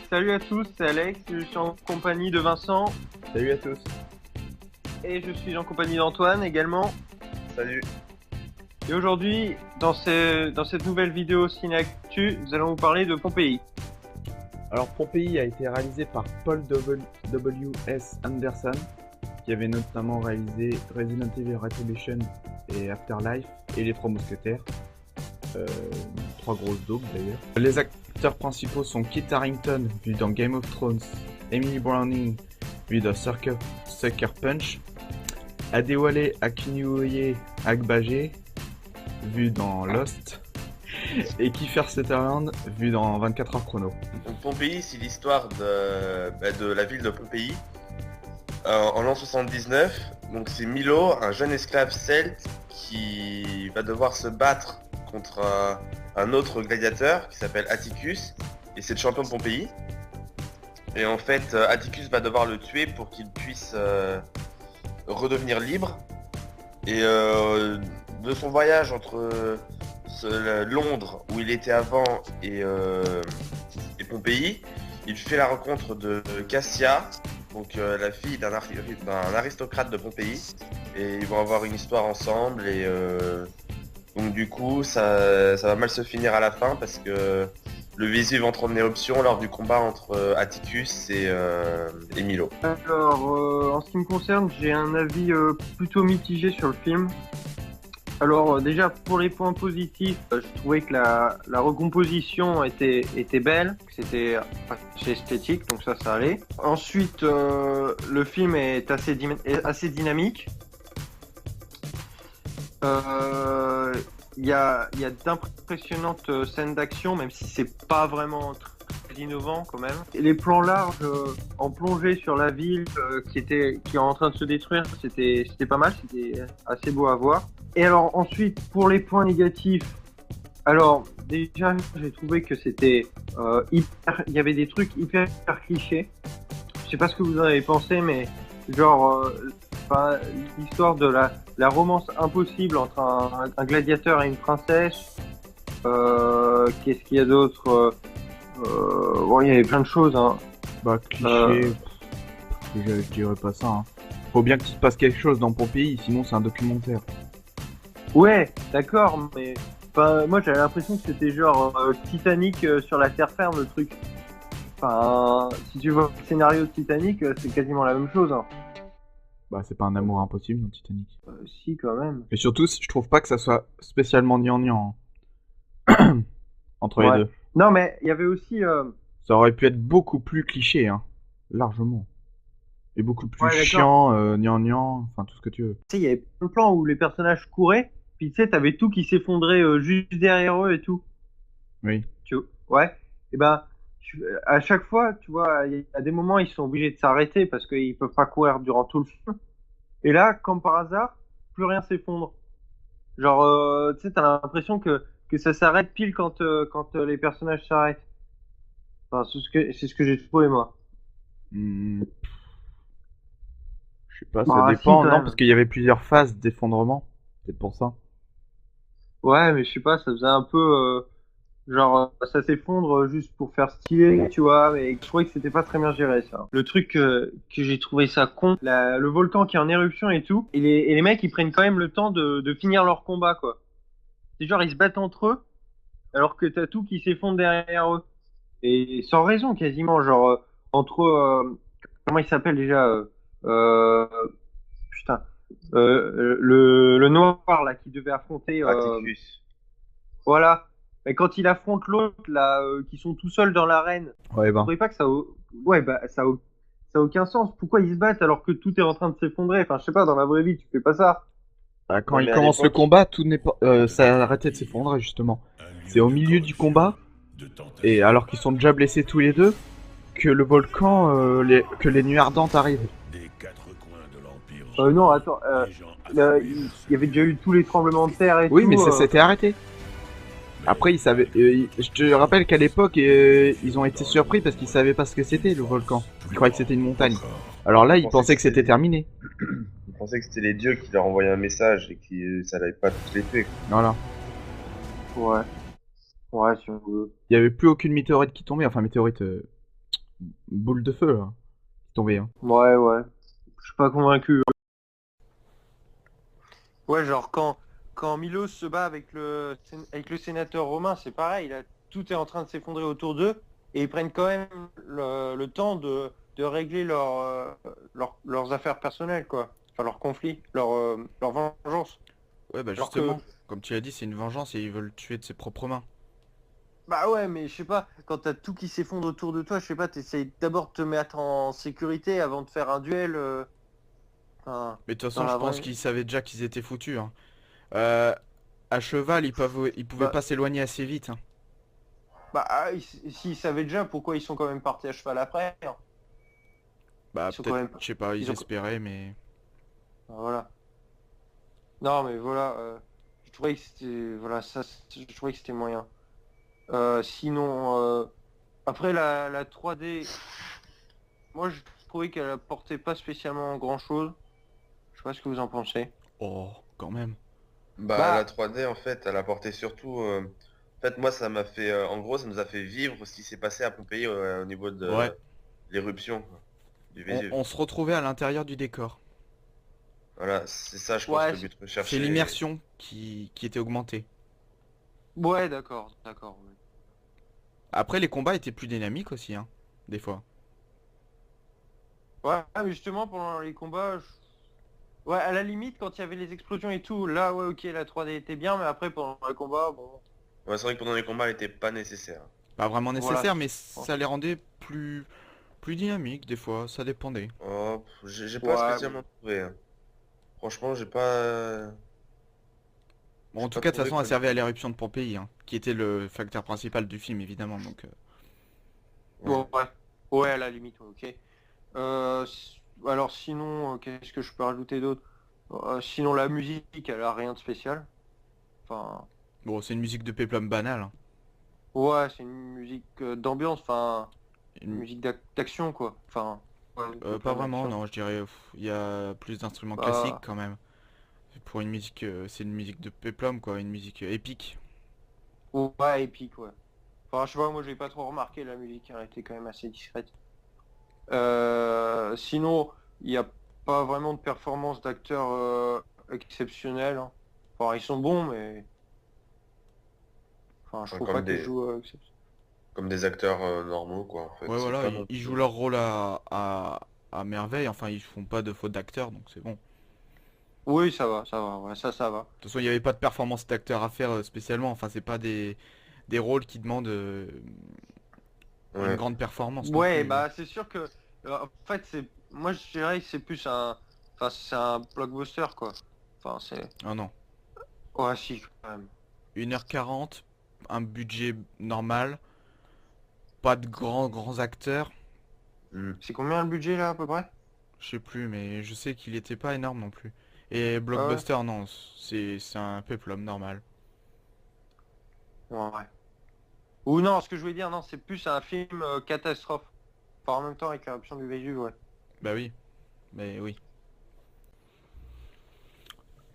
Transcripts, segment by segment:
Salut à tous, c'est Alex, je suis en compagnie de Vincent. Salut à tous. Et je suis en compagnie d'Antoine également. Salut. Et aujourd'hui, dans cette nouvelle vidéo Ciné-Actu, nous allons vous parler de Pompéi. Alors Pompéi a été réalisé par Paul W.S. Anderson, qui avait notamment réalisé Resident Evil Retribution et Afterlife et Les Trois Mousquetaires. Trois grosses daubes d'ailleurs. Les acteurs principaux sont Kit Harington, vu dans Game of Thrones, Emily Browning, vu dans Sucker Punch, Adewale Akinwumi Agbaje, vu dans Lost, et Kiefer Sutherland, vu dans 24 heures chrono. Donc Pompéi, c'est l'histoire de la ville de Pompéi en l'an 79. Donc c'est Milo, un jeune esclave celte qui va devoir se battre contre un autre gladiateur qui s'appelle Atticus, et c'est le champion de Pompéi. Et en fait, Atticus va devoir le tuer pour qu'il puisse redevenir libre. Et de son voyage entre Londres, où il était avant, et Pompéi, il fait la rencontre de Cassia, donc la fille d'un aristocrate de Pompéi, et ils vont avoir une histoire ensemble. Et donc du coup, ça va mal se finir à la fin parce que le Vésuve entre en éruption lors du combat entre Atticus et Milo. Alors, en ce qui me concerne, j'ai un avis plutôt mitigé sur le film. Alors déjà, pour les points positifs, je trouvais que la recomposition était belle, que c'était assez esthétique, donc ça allait. Ensuite, le film est assez dynamique. Il y a d'impressionnantes scènes d'action, même si c'est pas vraiment très innovant quand même. Et les plans larges en plongée sur la ville qui est en train de se détruire, c'était pas mal, c'était assez beau à voir. Et alors ensuite, pour les points négatifs, alors déjà j'ai trouvé que c'était il y avait des trucs hyper clichés. Je sais pas ce que vous en avez pensé, mais genre l'histoire de la romance impossible entre un gladiateur et une princesse. Qu'est-ce qu'il y a d'autre? Bon, il y avait plein de choses. Hein. Bah, cliché, je dirais pas ça. Hein. Faut bien qu'il se passe quelque chose dans Pompéi, sinon c'est un documentaire. Ouais, d'accord, mais moi j'avais l'impression que c'était genre Titanic sur la terre ferme, le truc. Enfin, si tu vois le scénario de Titanic, c'est quasiment la même chose. Hein. Bah, c'est pas un amour impossible dans Titanic. Si, quand même. Et surtout, je trouve pas que ça soit spécialement gnangnan hein. Entre les deux. Non, mais il y avait aussi... Ça aurait pu être beaucoup plus cliché, hein. Largement. Et beaucoup plus chiant, gnangnan, enfin tout ce que tu veux. Tu sais, il y avait plein de plans où les personnages couraient, puis tu sais, t'avais tout qui s'effondrait juste derrière eux et tout. Oui. Ouais. Et ben, à chaque fois, tu vois, il y a des moments, ils sont obligés de s'arrêter parce qu'ils peuvent pas courir durant tout le film. Et là, comme par hasard, plus rien s'effondre. Genre, tu sais, t'as l'impression que ça s'arrête pile quand les personnages s'arrêtent. Enfin, c'est ce que j'ai trouvé, moi. Je sais pas, ça dépend, non, parce qu'il y avait plusieurs phases d'effondrement. C'est pour ça. Ouais, mais je sais pas, ça faisait un peu... genre, ça s'effondre juste pour faire stylé, tu vois, mais je trouvais que c'était pas très bien géré, ça. Le truc que j'ai trouvé ça con, le volcan qui est en éruption et tout, et les mecs, ils prennent quand même le temps de finir leur combat, quoi. C'est genre, ils se battent entre eux, alors que t'as tout qui s'effondre derrière eux. Et sans raison, quasiment, genre, entre... comment il s'appelle déjà putain. Le noir, là, qui devait affronter... Atticus. Voilà. Mais quand il affronte l'autre, là, qui sont tout seuls dans l'arène, ouais, bah. je trouvais pas que ça a aucun sens. Pourquoi ils se battent alors que tout est en train de s'effondrer? Enfin, je sais pas, dans la vraie vie, tu fais pas ça. Bah, quand il commence le combat, tout n'est pas, ça a arrêté de s'effondrer, justement. C'est au milieu du combat, et alors qu'ils sont déjà blessés tous les deux, que le volcan, que les nuits ardentes arrivent. Non, attends, il y avait déjà eu tous les tremblements de terre et tout. Oui, mais ça s'était arrêté. Après, ils savaient. Je te rappelle qu'à l'époque, ils ont été surpris parce qu'ils savaient pas ce que c'était le volcan. Ils croyaient que c'était une montagne. Alors là, ils pensaient que c'était terminé. Ils pensaient que c'était les dieux qui leur envoyaient un message et que ça n'allait pas tous les tuer. Voilà. Ouais, ouais, si on veut. Il y avait plus aucune météorite qui tombait, enfin météorite boule de feu là, qui tombait. Hein. Ouais, ouais. Je suis pas convaincu. Ouais, genre quand Milos se bat avec le sénateur romain, c'est pareil, là, tout est en train de s'effondrer autour d'eux, et ils prennent quand même le temps de régler leurs affaires personnelles, quoi. Enfin, leurs conflits, leur vengeance. Ouais, bah Alors que, justement, comme tu l'as dit, c'est une vengeance et ils veulent le tuer de ses propres mains. bah ouais, mais je sais pas, quand t'as tout qui s'effondre autour de toi, je sais pas, t'essayes d'abord de te mettre en sécurité avant de faire un duel, enfin, Mais de toute dans façon, je la pense vraie... qu'ils savaient déjà qu'ils étaient foutus. Hein. À cheval, ils pouvaient Bah, pas s'éloigner assez vite. Hein. s'ils savaient déjà pourquoi ils sont quand même partis à cheval après, hein. Bah Ils sont quand peut-être, même... je sais pas, ils Ils ont... espéraient, mais... Voilà. Non, mais voilà, je trouvais que c'était... Voilà, je trouvais que c'était moyen. Sinon, après la 3D, moi je trouvais qu'elle apportait pas spécialement grand-chose. Je sais pas ce que vous en pensez. Oh, quand même. Bah, la Bah, 3D, en fait, elle apportait surtout... En fait, moi, ça m'a fait... en gros, ça nous a fait vivre ce qui s'est passé à Pompéi au niveau Ouais, de l'éruption quoi, du Vésuve. on se retrouvait à l'intérieur du décor. Voilà, c'est ça, je pense, ouais, le but C'est recherché. l'immersion qui était augmentée. ouais, d'accord, d'accord. Ouais. Après, les combats étaient plus dynamiques aussi, hein, des fois. Ouais, mais justement, pendant les combats, ouais, à la limite, quand il y avait les explosions et tout, là, ouais, ok, la 3D était bien, mais après, pendant les combats, bon, Ouais, c'est vrai que pendant les combats, elle était pas nécessaire. Pas vraiment voilà. nécessaire, mais ça les rendait plus dynamiques, des fois, ça dépendait. Oh, j'ai pas Ouais, spécialement trouvé. Hein. Franchement, Bon, j'ai en tout pas cas, de toute trouvé façon, elle que... servait à l'éruption de Pompéi, hein, qui était le facteur principal du film, évidemment, donc... Ouais. ouais, ouais, ouais, à la limite, ouais, ok. Alors sinon, qu'est-ce que je peux rajouter d'autre? Sinon, la musique, elle a rien de spécial. Enfin, Bon, c'est une musique de péplum banale. Hein. ouais, c'est une musique d'ambiance, enfin, une Une- musique d'action, quoi. Enfin, ouais, de Pas plein vraiment, d'action. non, je dirais, il y a plus d'instruments classiques Bah, quand même. Pour une musique, c'est une musique de péplum, quoi, une musique épique. ouais, épique, ouais. Enfin, je sais pas, moi, j'ai pas trop remarqué la musique, elle était quand même assez discrète. Sinon, il n'y a pas vraiment de performance d'acteurs exceptionnelle, hein. Enfin, ils sont bons, mais enfin, je Enfin, trouve pas qu'ils jouent comme des acteurs normaux, quoi, en fait. Ouais, C'est voilà, pas non ils jouent plus... leur rôle à merveille, enfin, ils font pas de faute d'acteur, donc c'est bon. Oui, ça va, ouais, ça va. De toute façon, il n'y avait pas de performance d'acteur à faire spécialement, enfin, c'est pas des rôles qui demandent une Ouais. grande performance non Ouais, plus. bah c'est sûr que en fait moi je dirais que c'est plus enfin c'est un blockbuster quoi. Enfin c'est Ah non. ouais si quand même. 1h40, un budget normal, pas de grands acteurs. Hmm. C'est combien le budget là à peu près? Je sais plus, mais je sais qu'il était pas énorme non plus. Et Ah Blockbuster, non, c'est un péplum normal. ouais. Ouais. Ou non, ce que je voulais dire non, c'est plus un film catastrophe. Enfin en même temps avec l'éruption du Vésuve, ouais. Bah oui, mais oui.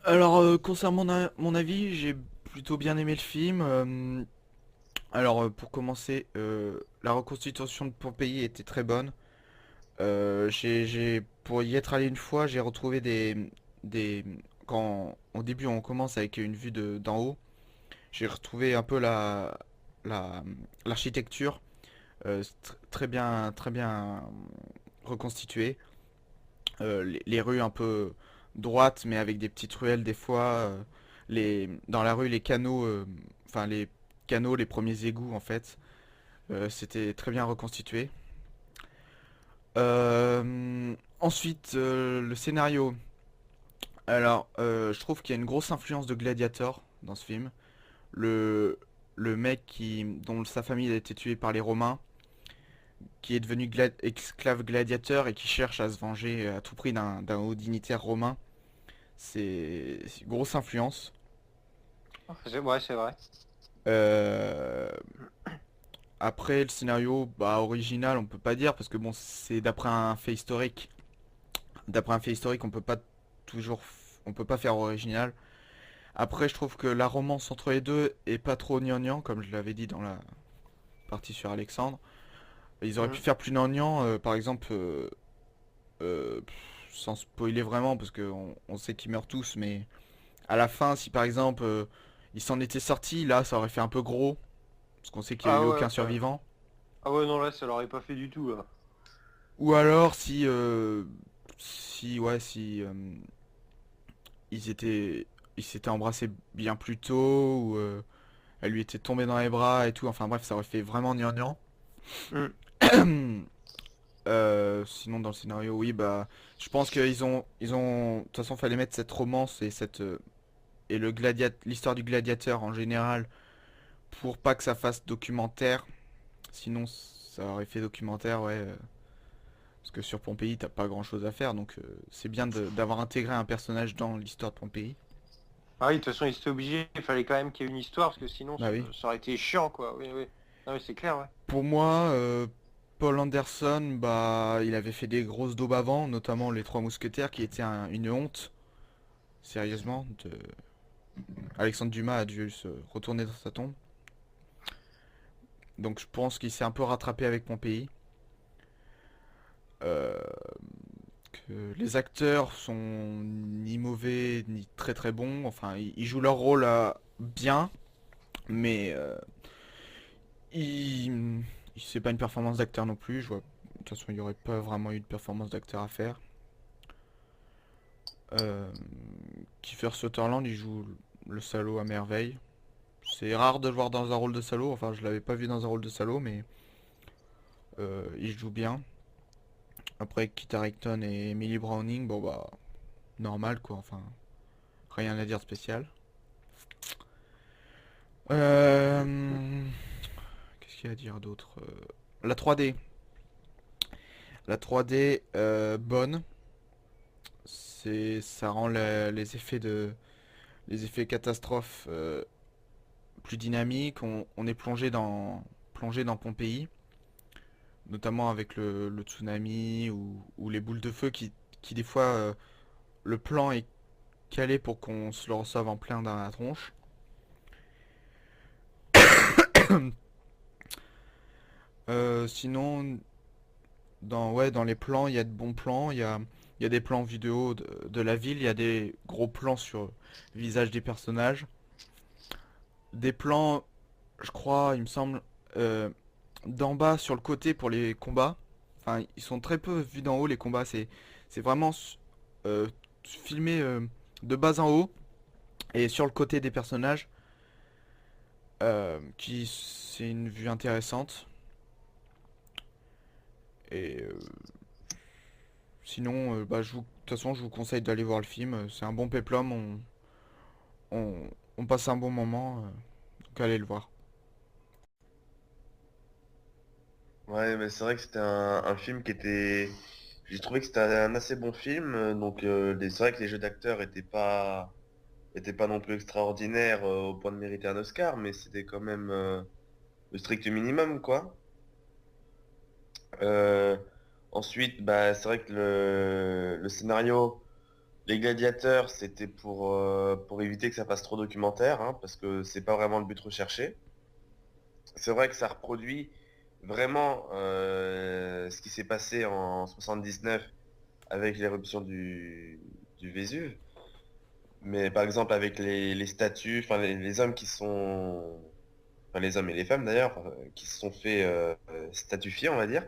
Alors, concernant mon avis, j'ai plutôt bien aimé le film. Alors, pour commencer, la reconstitution de Pompéi était très bonne. Pour y être allé une fois, j'ai retrouvé des, quand au début on commence avec une vue d'en haut, j'ai retrouvé un peu la, l'architecture très bien reconstituée. Les rues un peu droites, mais avec des petites ruelles des fois. Dans la rue, les canaux, enfin les canaux, les premiers égouts en fait, c'était très bien reconstitué. Ensuite, le scénario. Alors, je trouve qu'il y a une grosse influence de Gladiator dans ce film. Le, le mec dont sa famille a été tuée par les Romains, qui est devenu esclave gladiateur et qui cherche à se venger à tout prix d'un haut dignitaire romain. C'est une grosse influence. Ouais, c'est vrai. Euh, Après, le scénario, bah, original, on peut pas dire, parce que bon, c'est d'après un fait historique. D'après un fait historique, on peut pas toujours, on peut pas faire original. Après, je trouve que la romance entre les deux est pas trop gnangnan, comme je l'avais dit dans la partie sur Alexandre. Ils auraient pu Mm. faire plus gnangnan, par exemple, sans spoiler vraiment, parce qu'on on sait qu'ils meurent tous, mais à la fin, si par exemple ils s'en étaient sortis, là, ça aurait fait un peu gros, parce qu'on sait qu'il n'y a Ah eu ouais, aucun survivant. ah ouais, non, là, ça l'aurait pas fait du tout, là. Ou alors si ils étaient, ils s'étaient embrassés bien plus tôt, ou elle lui était tombée dans les bras et tout. Enfin bref, ça aurait fait vraiment gnangnan. Mm. Sinon dans le scénario, oui, bah, je pense de toute façon, fallait mettre cette romance et et l'histoire du gladiateur en général pour pas que ça fasse documentaire. Sinon, ça aurait fait documentaire, ouais. Parce que sur Pompéi, t'as pas grand chose à faire, donc c'est bien d'avoir intégré un personnage dans l'histoire de Pompéi. Ah oui, de toute façon, il était obligé, il fallait quand même qu'il y ait une histoire, parce que sinon, Bah oui. ça aurait été chiant, quoi. Oui, oui. Non, mais c'est clair, ouais. Pour moi, Paul Anderson, bah, il avait fait des grosses daubes avant, notamment Les Trois Mousquetaires, qui était une honte. Sérieusement, Alexandre Dumas a dû se retourner dans sa tombe. Donc je pense qu'il s'est un peu rattrapé avec Pompéi. Euh, que les acteurs sont ni mauvais ni très très bons. Enfin, ils jouent leur rôle bien, mais ils- c'est pas une performance d'acteur non plus. De toute façon, il n'y aurait pas vraiment eu de performance d'acteur à faire. Euh, Kiefer Sutherland, il joue le salaud à merveille. C'est rare de le voir dans un rôle de salaud. Enfin, je l'avais pas vu dans un rôle de salaud, mais il joue bien. Après, Kit Harington et Emily Browning, bon bah, normal quoi. Enfin, rien à dire de spécial. Euh, Qu'est-ce qu'il y a à dire d'autre? La 3D. La 3D, bonne. Ça rend les effets catastrophes plus dynamiques. On est plongé dans Pompéi, notamment avec le tsunami ou les boules de feu qui des fois, le plan est calé pour qu'on se le reçoive en plein dans la tronche. Sinon, dans les plans, il y a de bons plans. Il y a des plans vidéo de la ville. Il y a des gros plans sur le visage des personnages. Des plans, je crois, il me semble, euh, d'en bas sur le côté pour les combats. Enfin, ils sont très peu vus d'en haut, les combats. C'est vraiment euh, filmé de bas en haut et sur le côté des personnages. C'est une vue intéressante. Et sinon, bah, de toute façon, je vous conseille d'aller voir le film. C'est un bon péplum. On, on passe un bon moment. Donc allez le voir. Ouais, mais c'est vrai que c'était un film qui était... J'ai trouvé que c'était un assez bon film, donc c'est vrai que les jeux d'acteurs étaient pas non plus extraordinaires au point de mériter un Oscar, mais c'était quand même le strict minimum, quoi. Euh, Ensuite, bah, c'est vrai que le scénario, les gladiateurs, c'était pour éviter que ça fasse trop documentaire, hein, parce que c'est pas vraiment le but recherché. C'est vrai que ça reproduit vraiment ce qui s'est passé en 79 avec l'éruption du Vésuve. Mais par exemple avec les statues, enfin les hommes qui sont, enfin les hommes et les femmes d'ailleurs, qui se sont fait statuifier, on va dire,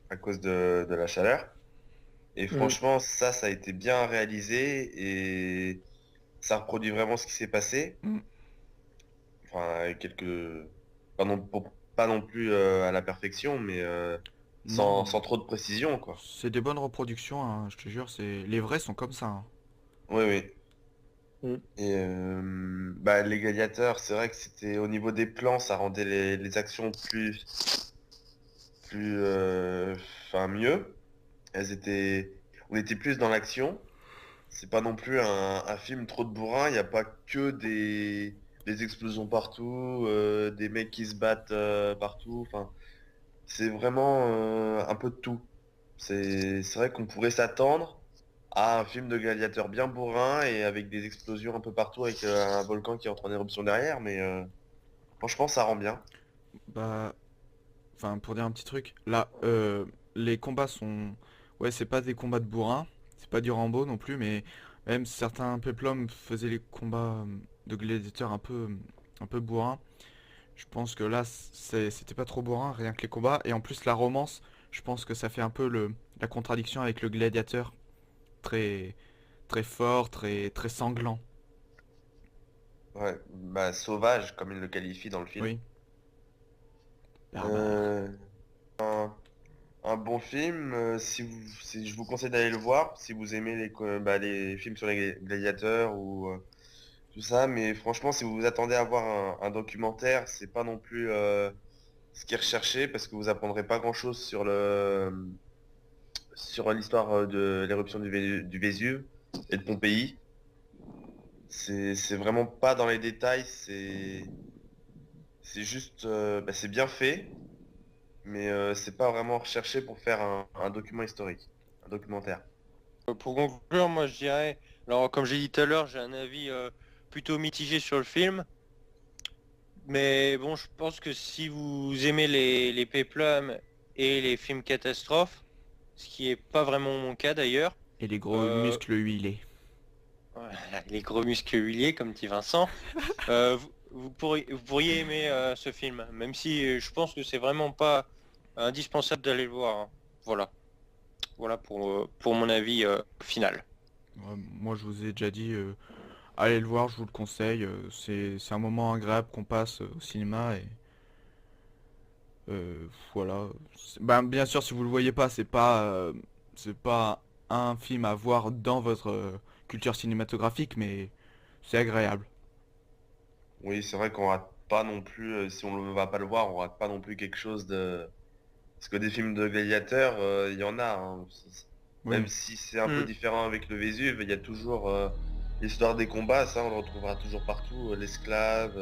à cause de la chaleur. Et Mm. franchement, ça a été bien réalisé et ça reproduit vraiment ce qui s'est passé. Mm. Enfin, avec quelques, pas non plus à la perfection, mais Non, sans trop de précision, quoi. c'est des bonnes reproductions, hein, je te jure. Les vrais sont comme ça, hein. Oui, oui. Mm. Et bah, les gladiateurs, c'est vrai que c'était au niveau des plans, ça rendait les actions enfin mieux. On était plus dans l'action. C'est pas non plus un film trop de bourrin. Il n'y a pas que des explosions partout, des mecs qui se battent partout. Enfin, c'est vraiment un peu de tout. C'est vrai qu'on pourrait s'attendre Ah, un film de gladiateur bien bourrin et avec des explosions un peu partout avec un volcan qui entre en éruption derrière, mais franchement ça rend bien. Bah, enfin, pour dire un petit truc, là, les combats sont... Ouais, c'est pas des combats de bourrin, c'est pas du Rambo non plus, mais même certains péplums faisaient les combats de gladiateurs un peu bourrin. Je pense que là, c'était pas trop bourrin, rien que les combats. Et en plus, la romance, je pense que ça fait un peu la contradiction avec le gladiateur. Très, très fort, très sanglant. Ouais, bah sauvage comme il le qualifie dans le film. Oui. Barbare. Euh, un bon film, je vous conseille d'aller le voir si vous aimez les films sur les gladiateurs ou tout ça, mais franchement si vous vous attendez à voir un documentaire, c'est pas non plus ce qui est recherché parce que vous apprendrez pas grand-chose sur l'histoire de l'éruption du Vésuve et de Pompéi. C'est vraiment pas dans les détails, c'est juste c'est bien fait, mais c'est pas vraiment recherché pour faire un document historique, un documentaire. Pour conclure, moi je dirais, alors comme j'ai dit tout à l'heure, j'ai un avis plutôt mitigé sur le film. Mais bon, je pense que si vous aimez les péplums et les films catastrophes, ce qui est pas vraiment mon cas d'ailleurs, Et les gros euh, muscles huilés. voilà, les gros muscles huilés comme dit Vincent, vous pourriez aimer ce film, même si je pense que c'est vraiment pas indispensable d'aller le voir, hein. Voilà, voilà pour mon avis final. Ouais, moi, je vous ai déjà dit, allez le voir, je vous le conseille. C'est un moment agréable qu'on passe au cinéma et voilà. Ben, bien sûr, si vous le voyez pas, c'est pas un film à voir dans votre culture cinématographique, mais c'est agréable. Oui, c'est vrai qu'on rate pas non plus, si on ne va pas le voir, on rate pas non plus quelque chose de... Parce que des films de gladiateurs, il y en a, hein. Même Oui. si c'est un peu Hmm. différent avec le Vésuve, il y a toujours l'histoire des combats, ça on le retrouvera toujours partout, l'esclave,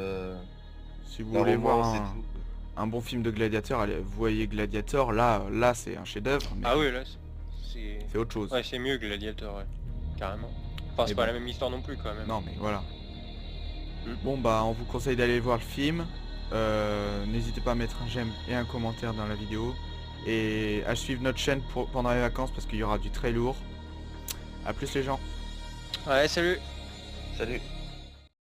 Si vous la voulez voir romance et tout. un bon film de gladiateur, allez, vous voyez Gladiator, là c'est un chef-d'œuvre, mais Ah oui, là, c'est... c'est autre chose. Ouais, c'est mieux que Gladiator, ouais. Carrément. Enfin, Mais c'est pas bon, la même histoire non plus, quand même. non mais voilà. Hmm. Bon bah on vous conseille d'aller voir le film. N'hésitez pas à mettre un j'aime et un commentaire dans la vidéo. Et à suivre notre chaîne pendant les vacances parce qu'il y aura du très lourd. A plus les gens. Ouais, salut! Salut!